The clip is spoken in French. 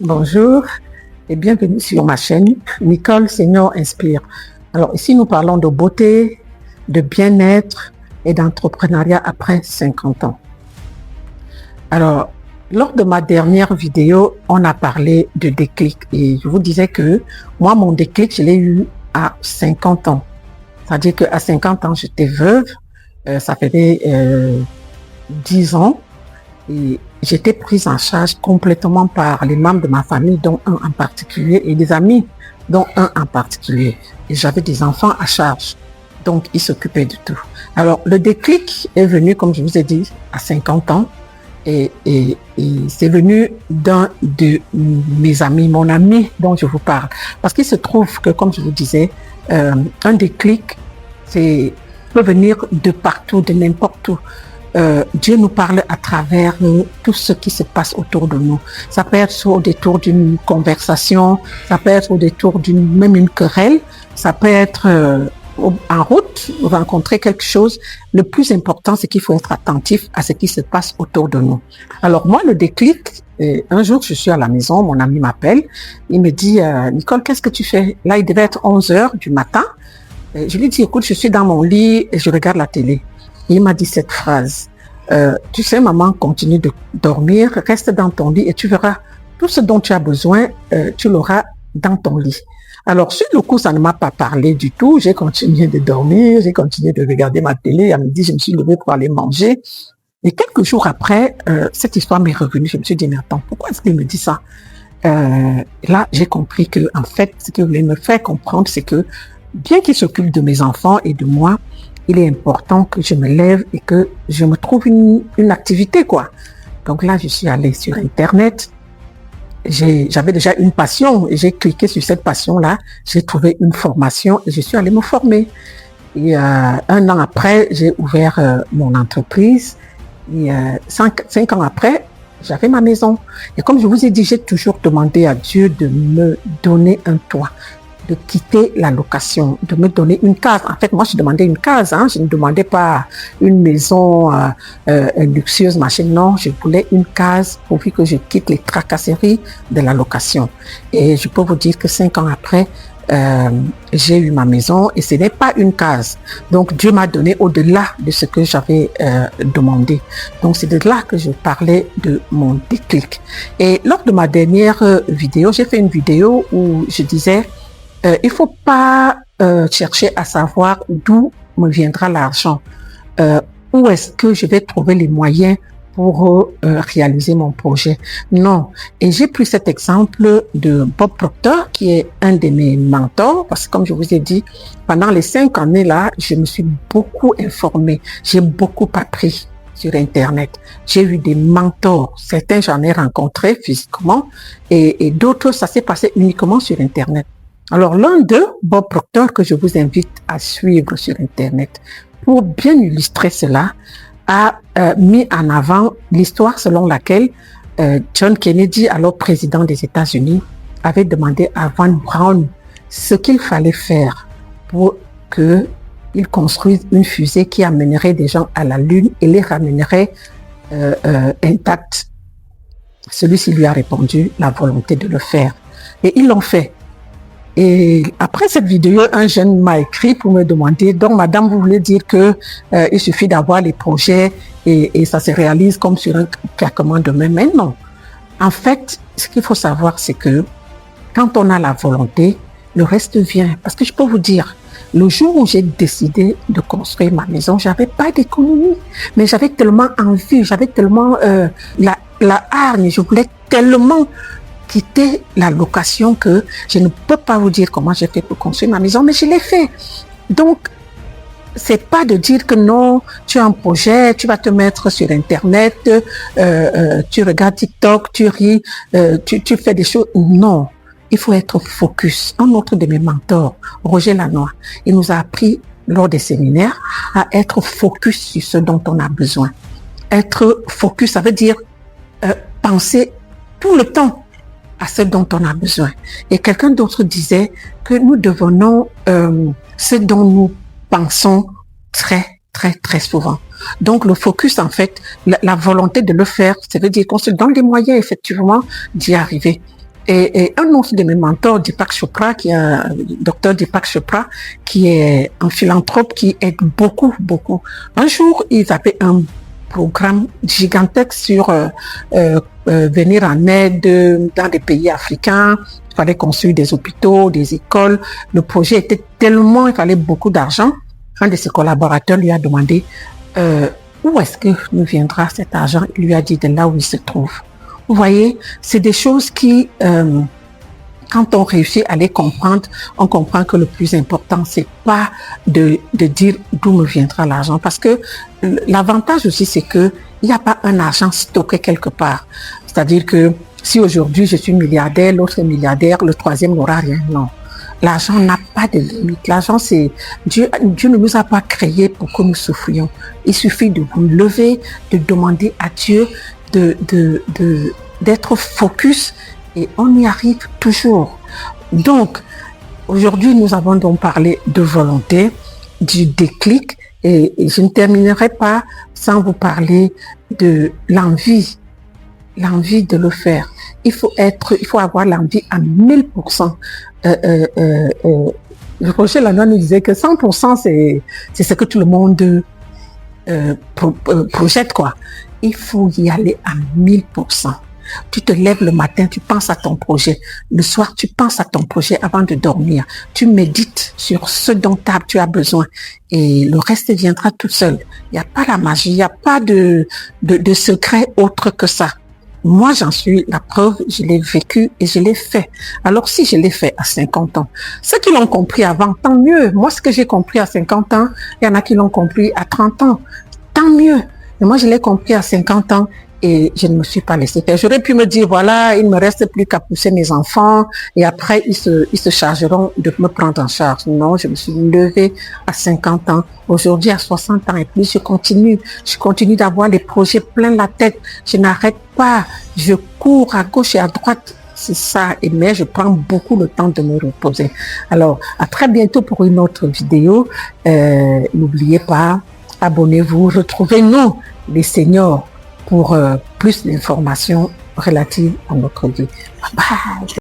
Bonjour et bienvenue sur ma chaîne Nicole Senior Inspire. Alors ici nous parlons de beauté, de bien-être et d'entrepreneuriat après 50 ans. Alors lors de ma dernière vidéo, on a parlé de déclic et je vous disais que moi mon déclic je l'ai eu à 50 ans. C'est-à-dire qu'à 50 ans j'étais veuve, ça faisait 10 ans. Et j'étais prise en charge complètement par les membres de ma famille, dont un en particulier, et des amis, dont un en particulier. Et j'avais des enfants à charge, donc ils s'occupaient de tout. Alors, le déclic est venu, comme je vous ai dit, à 50 ans, et c'est venu d'un de mes amis, mon ami dont je vous parle. Parce qu'il se trouve que, comme je vous disais, un déclic, peut venir de partout, de n'importe où. Dieu nous parle à travers tout ce qui se passe autour de nous. Ça peut être au détour d'une conversation, ça peut être au détour même une querelle, ça peut être en route, rencontrer quelque chose. Le plus important, c'est qu'il faut être attentif à ce qui se passe autour de nous. Alors moi, le déclic, un jour, je suis à la maison, mon ami m'appelle, il me dit « Nicole, qu'est-ce que tu fais ?» Là, il devait être 11h du matin. Je lui dis « Écoute, je suis dans mon lit et je regarde la télé. » Il m'a dit cette phrase, tu sais maman, continue de dormir, reste dans ton lit et tu verras tout ce dont tu as besoin, tu l'auras dans ton lit. Alors sur le coup, ça ne m'a pas parlé du tout, j'ai continué de dormir, j'ai continué de regarder ma télé, à midi je me suis levée pour aller manger. Et quelques jours après, cette histoire m'est revenue, je me suis dit mais attends, pourquoi est-ce qu'il me dit ça? Là j'ai compris que en fait, ce qu'il voulait me faire comprendre, c'est que bien qu'il s'occupe de mes enfants et de moi, il est important que je me lève et que je me trouve une activité, quoi. Donc là, je suis allée sur Internet. J'avais déjà une passion et j'ai cliqué sur cette passion-là. J'ai trouvé une formation et je suis allée me former. Et 1 an après, j'ai ouvert mon entreprise. Et 5 ans après, j'avais ma maison. Et comme je vous ai dit, j'ai toujours demandé à Dieu de me donner un toit, de quitter la location, de me donner une case. En fait, moi, je demandais une case. Je ne demandais pas une maison luxueuse, machin. Non, je voulais une case pourvu que je quitte les tracasseries de la location. Et je peux vous dire que 5 ans après, j'ai eu ma maison et ce n'est pas une case. Donc, Dieu m'a donné au-delà de ce que j'avais demandé. Donc, c'est de là que je parlais de mon déclic. Et lors de ma dernière vidéo, j'ai fait une vidéo où je disais il faut pas chercher à savoir d'où me viendra l'argent, où est-ce que je vais trouver les moyens pour réaliser mon projet. Non. Et j'ai pris cet exemple de Bob Proctor, qui est un de mes mentors, parce que comme je vous ai dit, pendant les 5 années là, je me suis beaucoup informée, j'ai beaucoup appris sur Internet. J'ai eu des mentors, certains j'en ai rencontrés physiquement, et d'autres ça s'est passé uniquement sur Internet. Alors, l'un d'eux, Bob Proctor, que je vous invite à suivre sur Internet, pour bien illustrer cela, a mis en avant l'histoire selon laquelle John Kennedy, alors président des États-Unis, avait demandé à Von Braun ce qu'il fallait faire pour qu'il construise une fusée qui amènerait des gens à la Lune et les ramènerait intacts. Celui-ci lui a répondu la volonté de le faire. Et ils l'ont fait. Et après cette vidéo, un jeune m'a écrit pour me demander, donc madame, vous voulez dire que il suffit d'avoir les projets et ça se réalise comme sur un claquement de main? Mais non. En fait, ce qu'il faut savoir, c'est que quand on a la volonté, le reste vient. Parce que je peux vous dire, le jour où j'ai décidé de construire ma maison, j'avais pas d'économie, mais j'avais tellement envie, j'avais tellement la hargne, je voulais tellement quitter la location que je ne peux pas vous dire comment j'ai fait pour construire ma maison, mais je l'ai fait. Donc, c'est pas de dire que non, tu as un projet, tu vas te mettre sur Internet, tu regardes TikTok, tu ris, tu fais des choses. Non, il faut être focus. Un autre de mes mentors, Roger Lanois, il nous a appris lors des séminaires à être focus sur ce dont on a besoin. Être focus, ça veut dire penser tout le temps à ce dont on a besoin. Et quelqu'un d'autre disait que nous devenons ce dont nous pensons très souvent. Donc le focus, en fait, la volonté de le faire, ça veut dire qu'on se donne les moyens effectivement d'y arriver. Et un autre de mes mentors, Deepak Chopra, docteur Deepak Chopra, qui est un philanthrope qui aide beaucoup, beaucoup. Un jour, ils avaient un programme gigantesque sur venir en aide dans des pays africains. Il fallait construire des hôpitaux, des écoles. Le projet était tellement, il fallait beaucoup d'argent. Un de ses collaborateurs lui a demandé où est-ce que nous viendra cet argent. Il lui a dit de là où il se trouve. Vous voyez, c'est des choses qui, quand on réussit à les comprendre, on comprend que le plus important, c'est pas de dire d'où me viendra l'argent. Parce que l'avantage aussi, c'est que il n'y a pas un argent stocké quelque part. C'est-à-dire que si aujourd'hui je suis milliardaire, l'autre est milliardaire, le troisième n'aura rien. Non. L'argent n'a pas de limite. L'argent, c'est Dieu ne nous a pas créés pour que nous souffrions. Il suffit de vous lever, de demander à Dieu d'être focus et on y arrive toujours. Donc, aujourd'hui, nous avons donc parlé de volonté, du déclic et je ne terminerai pas sans vous parler de l'envie de le faire. Il faut avoir l'envie à 1000%. Roger Lanois nous disait que 100% c'est ce que tout le monde projette, quoi. Il faut y aller à 1000%. Tu te lèves le matin, tu penses à ton projet. Le soir, tu penses à ton projet avant de dormir. Tu médites sur ce dont tu as besoin. Et le reste viendra tout seul. Il n'y a pas la magie, il n'y a pas de secret autre que ça. Moi, j'en suis la preuve, je l'ai vécu et je l'ai fait. Alors, si je l'ai fait à 50 ans, ceux qui l'ont compris avant, tant mieux. Moi, ce que j'ai compris à 50 ans, il y en a qui l'ont compris à 30 ans. Tant mieux. Mais moi, je l'ai compris à 50 ans et je ne me suis pas laissé faire. J'aurais pu me dire, voilà, il ne me reste plus qu'à pousser mes enfants et après, ils se chargeront de me prendre en charge. Non, je me suis levée à 50 ans. Aujourd'hui, à 60 ans et plus, je continue d'avoir les projets plein la tête. Je n'arrête pas. Je cours à gauche et à droite. C'est ça. Mais je prends beaucoup le temps de me reposer. Alors, à très bientôt pour une autre vidéo. N'oubliez pas, abonnez-vous, retrouvez-nous, les seniors, pour plus d'informations relatives à notre vie. Bye bye.